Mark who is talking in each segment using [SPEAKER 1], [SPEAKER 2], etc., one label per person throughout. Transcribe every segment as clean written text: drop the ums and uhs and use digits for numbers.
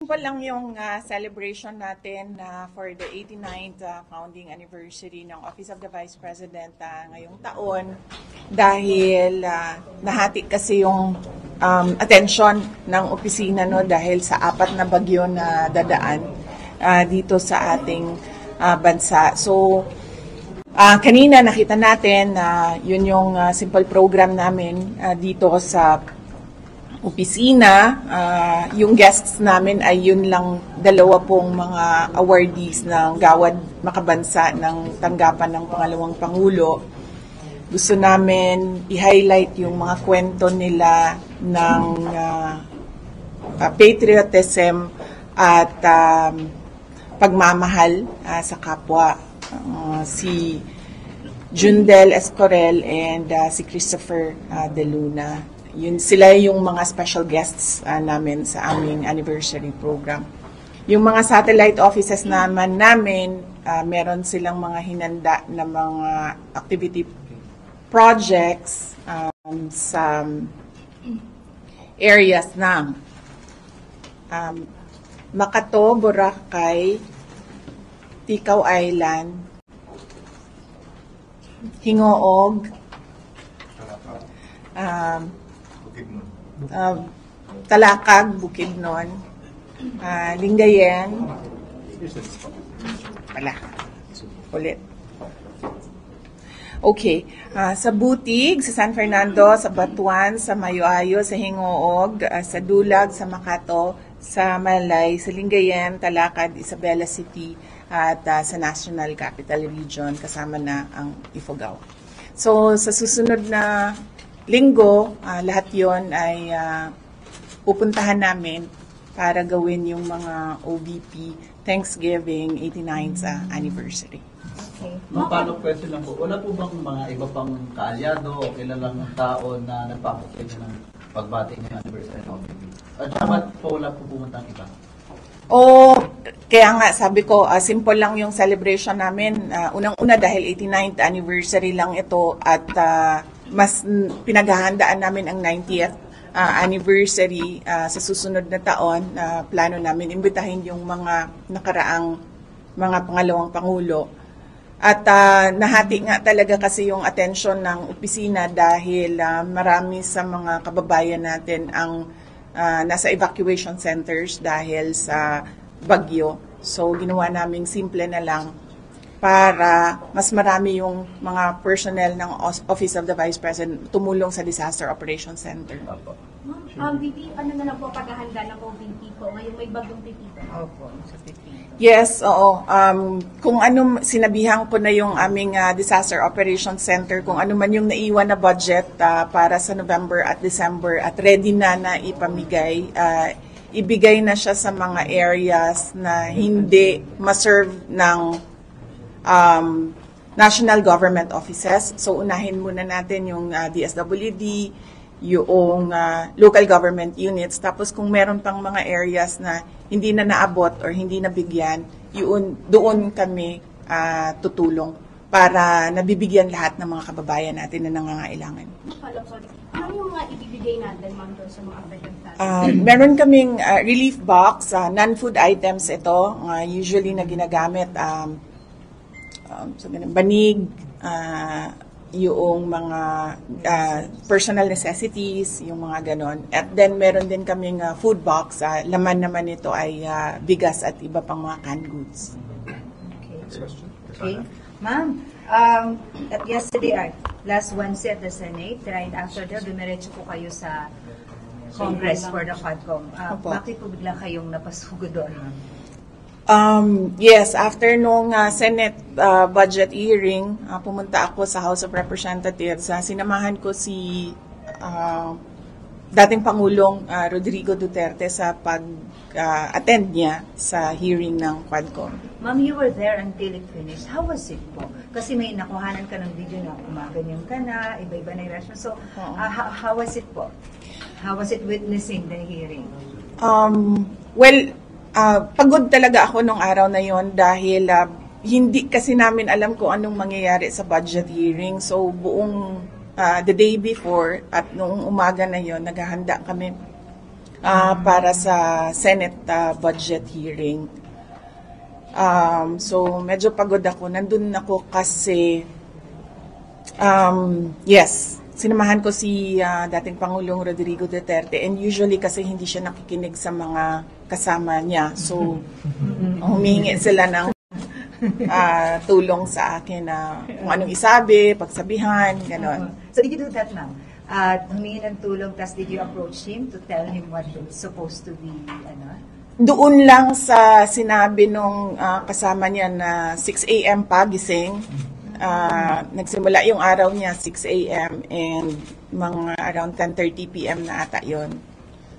[SPEAKER 1] Simple lang yung celebration natin for the 89th founding anniversary ng Office of the Vice President ngayong taon dahil nahati kasi yung attention ng opisina dahil sa 4 na bagyo na dadaan dito sa ating bansa. So, kanina nakita natin na yun yung simple program namin dito sa opisina. Yung guests namin ay yun lang 2 pong mga awardees ng Gawad Makabansa ng tanggapan ng Pangalawang Pangulo. Gusto namin i-highlight yung mga kwento nila ng patriotism at pagmamahal sa kapwa. Si Jundel Escorel and si Christopher De Luna. Yun sila yung mga special guests namin sa aming anniversary program. Yung mga satellite offices naman namin, meron silang mga hinanda na mga activity projects sa areas ng Makato, Boracay, Tikaw Island, Hingoog, Talakag, Bukidnon, Lingayen, ulit. Okay, sa Butig, sa San Fernando, sa Batuan, sa Mayoayo, sa Hingoog, sa Dulag, sa Makato, sa Malay, sa Lingayen, Talakad, Isabela City, at sa National Capital Region, kasama na ang Ifugao. So, sa susunod na linggo, lahat yon ay pupuntahan namin para gawin yung mga OVP Thanksgiving 89th anniversary.
[SPEAKER 2] Okay. Paano question lang po, wala po bang mga iba pang kaalyado o kilalang tao na nagpapakita ng pagbati ng anniversary ng OVP? At dapat po wala po pumuntang iba?
[SPEAKER 1] Kaya nga sabi ko, simple lang yung celebration namin. Unang-una dahil 89th anniversary lang ito at mas pinaghahandaan namin ang 90th anniversary sa susunod na taon. Plano namin imbitahin yung mga nakaraang mga pangalawang pangulo. At nahati nga talaga kasi yung attention ng opisina dahil marami sa mga kababayan natin ang nasa evacuation centers dahil sa bagyo. So ginawa namin simple na lang para mas marami yung mga personnel ng Office of the Vice President tumulong sa Disaster Operations Center.
[SPEAKER 3] VP, ano na lang po paghahanda ng OVP po? Ngayon may bagong Pipito.
[SPEAKER 1] Opo, sa Pipito. Yes, oo. Kung ano, sinabihan ko na yung aming Disaster Operations Center, kung ano man yung naiwan na budget para sa November at December at ready na ipamigay, ibigay na siya sa mga areas na hindi ma-serve ng national government offices. So unahin muna natin yung DSWD, yung local government units. Tapos kung meron pang mga areas na hindi na naabot or hindi nabigyan, doon kami tutulong para nabibigyan lahat ng mga kababayan natin na nangangailangan.
[SPEAKER 3] Ano yung mga ibibigay natin, ma'am, sa mga affected?
[SPEAKER 1] Meron kaming relief box, non-food items ito, usually na ginagamit, banig, yung mga personal necessities, yung mga ganon. At then meron din kaming food box, laman naman ito ay bigas at iba pang mga canned goods.
[SPEAKER 4] Okay. Ma'am, yesterday, last Wednesday at the Senate, right after that, dumiretso po kayo sa Congress for the FADCOM. Bakit po bigla kayong napasugo doon, ma'am?
[SPEAKER 1] Yes, after nung Senate budget hearing, pumunta ako sa House of Representatives. Sinamahan ko si dating Pangulong Rodrigo Duterte sa pag-attend niya sa hearing ng Quadcom.
[SPEAKER 4] Ma'am, you were there until it finished. How was it po? Kasi may nakuhanan ka ng video na umaganyan ka na, iba-iba na yung reaction. So, how was it po? How was it witnessing the hearing?
[SPEAKER 1] Pagod talaga ako nung araw na yon dahil hindi kasi namin alam kung anong mangyayari sa budget hearing. So buong the day before at noong umaga na yon naghahanda kami para sa Senate budget hearing. So medyo pagod ako. Nandun ako kasi, yes, sinamahan ko si dating Pangulong Rodrigo Duterte, and usually kasi hindi siya nakikinig sa mga kasama niya. So humingi sila ng tulong sa akin na kung anong isabi, pagsabihan, gano'n.
[SPEAKER 4] So did you do that, ma'am? Humingi ng tulong, tas did you approach him to tell him what it's supposed to be,
[SPEAKER 1] Doon lang sa sinabi nung kasama niya na 6 a.m. pa gising. Nagsimula yung araw niya 6 a.m. and mga around 10:30 p.m. na ata yun.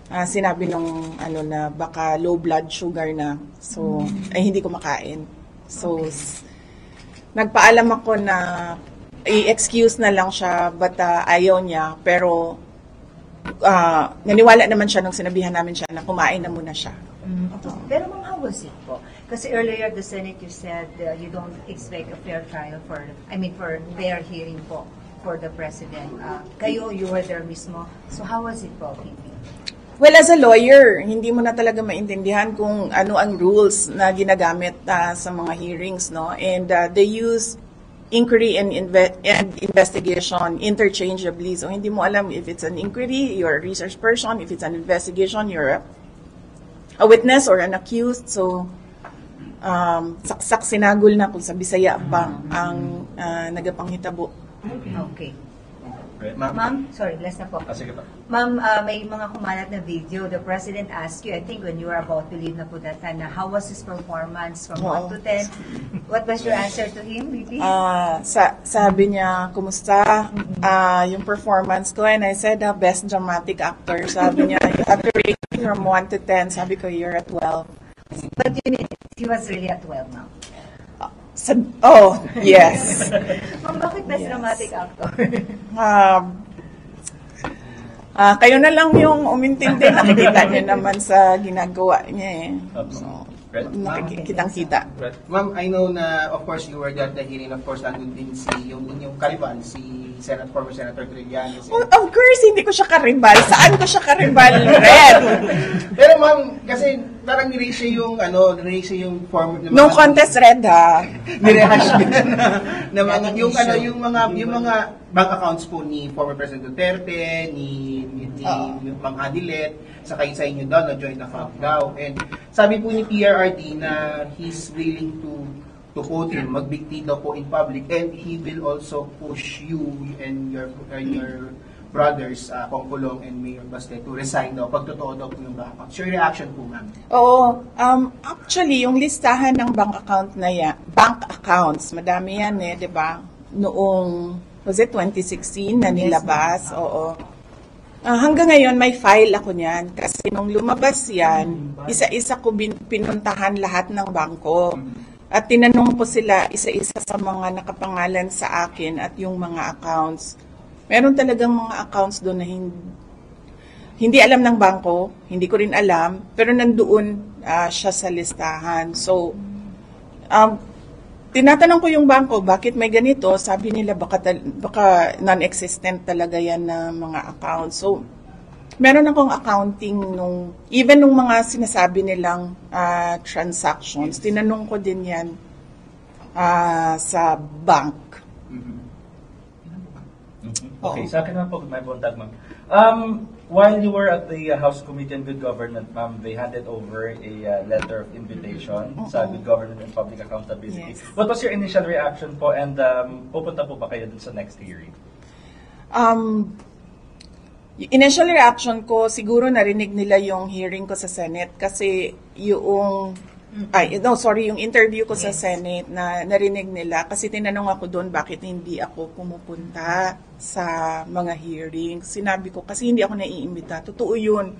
[SPEAKER 1] Sinabi nung na baka low blood sugar na. So, ay hindi ko makain. So, nagpaalam ako na i-excuse na lang siya, but ayaw niya. Pero, naniwala naman siya nung sinabihan namin siya na kumain na muna siya.
[SPEAKER 4] Okay. Pero ma'am, how was it po? Kasi earlier the Senate, you said you don't expect a fair trial for fair hearing po for the President. Kayo, you were there mismo. So how was it po, Kitty?
[SPEAKER 1] Well, as a lawyer, hindi mo na talaga maintindihan kung ano ang rules na ginagamit sa mga hearings, no? And they use inquiry and investigation interchangeably. So hindi mo alam if it's an inquiry, you're a research person. If it's an investigation, you're a witness or an accused. So saksak sinagol na kung sa Bisaya pa ang nagapanghitabo.
[SPEAKER 4] Okay.
[SPEAKER 5] Ma'am,
[SPEAKER 4] Sorry, last na po.
[SPEAKER 5] sige pa.
[SPEAKER 4] Ma'am, may mga kumalat na video. The President asked you, I think when you were about to leave na po that time, na how was his performance from 1 to 10? What was your answer to him, Bibi?
[SPEAKER 1] Sabi niya, kumusta yung performance ko? And I said, best dramatic actor. Sabi niya, you have to rate me from 1 to 10. Sabi ko, you're at 12.
[SPEAKER 4] But you mean, he was really at 12 now.
[SPEAKER 1] Yes.
[SPEAKER 4] Ma'am, bakit best dramatic actor?
[SPEAKER 1] Kayo na lang yung umintindi. Nakikita niyo naman sa ginagawa niya eh. So, nakikitang-kita.
[SPEAKER 5] Ma'am, I know na, of course, you were there at the hearing. Of course, nandun din yung inyong karibal, si former Senator Trillanes.
[SPEAKER 1] Of course, hindi ko siya karibal. Saan ko siya karibal? Red.
[SPEAKER 5] Pero ma'am, kasi parang niraise yung former...
[SPEAKER 1] No contest, Red, ha?
[SPEAKER 5] Nirehash na mga, yung mga bank accounts po ni former President Duterte, ni Mang Adilet, saka sa inyo daw, na joint account daw. And sabi po ni PRRD na he's willing to quote him, magbigti daw po in public, and he will also push you and your brothers, Pongpulong and Mayor Baste, to resign daw, pag totoo daw po yung bank account. So, your reaction po, ma'am?
[SPEAKER 1] Oo. Actually, yung listahan ng bank accounts, madami yan di ba? Noong, was it 2016 na nilabas? Oo. Hanggang ngayon, may file ako niyan. Kasi nung lumabas yan, isa-isa ko pinuntahan lahat ng bangko. At tinanong ko sila isa-isa sa mga nakapangalan sa akin at yung mga accounts. Meron talagang mga accounts doon na hindi alam ng bangko, hindi ko rin alam, pero nandoon siya sa listahan. So, tinatanong ko yung bangko, bakit may ganito? Sabi nila baka non-existent talaga yan na mga accounts. So, meron akong accounting even nung mga sinasabi nilang transactions, tinanong ko din yan sa bank.
[SPEAKER 6] Okay, sa akin naman po, may buntag, ma'am. While you were at the House Committee on Good Government, ma'am, they handed over a letter of invitation sa Good Government and Public Accountability.
[SPEAKER 1] Yes.
[SPEAKER 6] What was your initial reaction po, and pupunta po ba kayo dun sa next hearing?
[SPEAKER 1] Initial reaction ko, siguro narinig nila yung hearing ko sa Senate kasi yung interview ko sa Senate na narinig nila kasi tinanong ako doon bakit hindi ako pumupunta sa mga hearings. Sinabi ko kasi hindi ako naiimbita. Totoo yun.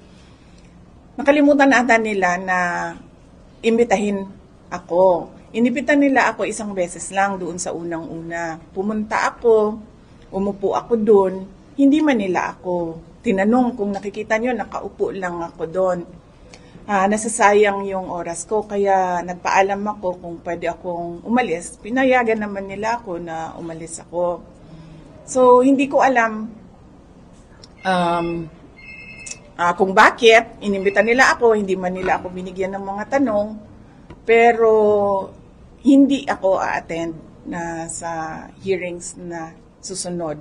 [SPEAKER 1] Nakalimutan ata nila na imbitahin ako. Inibitan nila ako isang beses lang doon sa unang-una. Pumunta ako, umupo ako doon, hindi man nila ako tinanong. Kung nakikita nyo, nakaupo lang ako doon. Nasasayang yung oras ko, kaya nagpaalam ako kung pwede akong umalis. Pinayagan naman nila ako na umalis ako. So, hindi ko alam kung bakit, inimbita nila ako, hindi man nila ako binigyan ng mga tanong, pero hindi ako a-attend na sa hearings na susunod.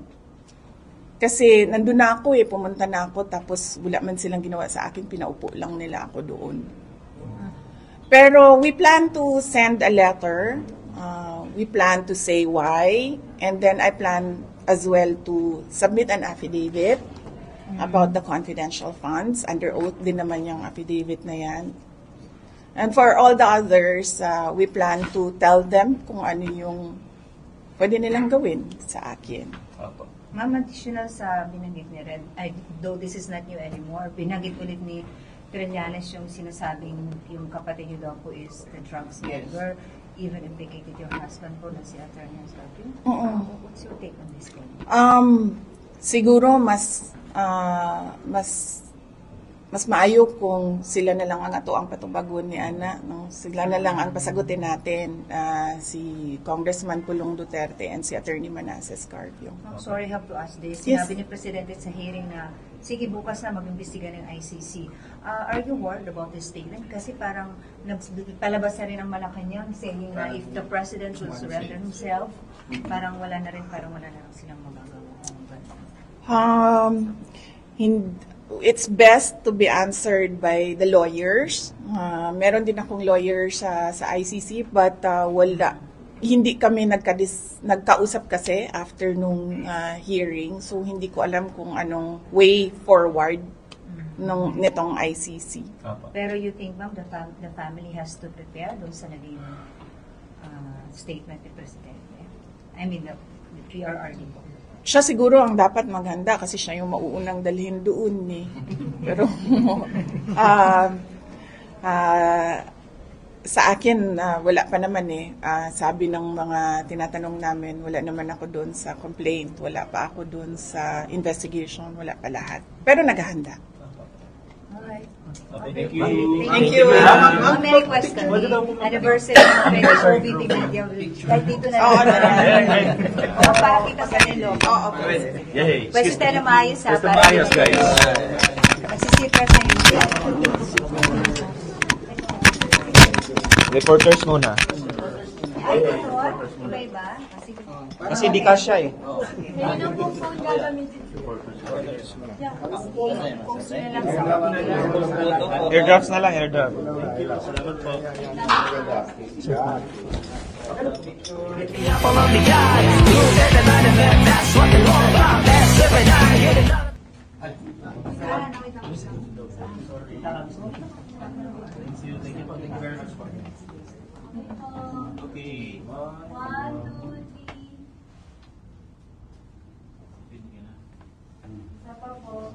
[SPEAKER 1] Kasi nandun na ako pumunta na ako, tapos wala man silang ginawa sa akin, pinaupo lang nila ako doon. Pero we plan to send a letter, we plan to say why, and then I plan as well to submit an affidavit about the confidential funds. Under oath din naman yung affidavit na yan. And for all the others, we plan to tell them kung ano yung pwede nilang gawin sa akin.
[SPEAKER 6] Opo.
[SPEAKER 4] Ma'am, additional sa binanggit ni Red, though this is not new anymore, binanggit ulit ni Trillanes yung sinasabing yung kapatid niyo daw po is the drug smuggler, even implicated your husband po na si Atty. Sarpin. What's your take on this one?
[SPEAKER 1] Siguro mas maayo kung sila na lang ang ato ang patubagon ni Ana. No? Sila na lang ang pasagutin natin, si Congressman Pulong Duterte and si Attorney Manasseh Carpio.
[SPEAKER 4] I'm sorry, I have to ask this.
[SPEAKER 1] Yes.
[SPEAKER 4] Sinabi ni Presidente sa hearing na, sige, bukas na mag-imbestiga ng ICC. Are you worried about this statement? Kasi parang palabas na rin ang Malacanang saying na if the President will surrender himself, parang wala na rin silang magagawa.
[SPEAKER 1] It's best to be answered by the lawyers. Meron din akong lawyer sa ICC, but hindi kami nagkausap kasi after nung hearing, so hindi ko alam kung anong way forward nitong ICC.
[SPEAKER 6] Opo.
[SPEAKER 4] Pero you think, ma'am, the family has to prepare doon sa naging statement ni Presidente? I mean, the PRRD po.
[SPEAKER 1] Siya siguro ang dapat maghanda kasi siya yung mauunang dalhin doon Pero sa akin, wala pa naman sabi ng mga tinatanong namin, wala naman ako doon sa complaint, wala pa ako doon sa investigation, wala pa lahat. Pero naghahanda.
[SPEAKER 4] Alright.
[SPEAKER 6] Okay, thank you.
[SPEAKER 1] Thank you.
[SPEAKER 4] Ma'am, may request kami. Anniversary ng OVP Media. Kahit dito na lang. Pakita sa nilo.
[SPEAKER 6] Yay.
[SPEAKER 4] Pwede tayo na maayos ha.
[SPEAKER 6] Pwede maayos, guys.
[SPEAKER 4] Magsisipras na yun.
[SPEAKER 7] Reporters muna.
[SPEAKER 4] Ay, ito. Iba-iba.
[SPEAKER 7] Kasi di kasya Airdrops na lang, airdrop.
[SPEAKER 6] Okay.
[SPEAKER 3] 1, 2, 3. Isa pa po.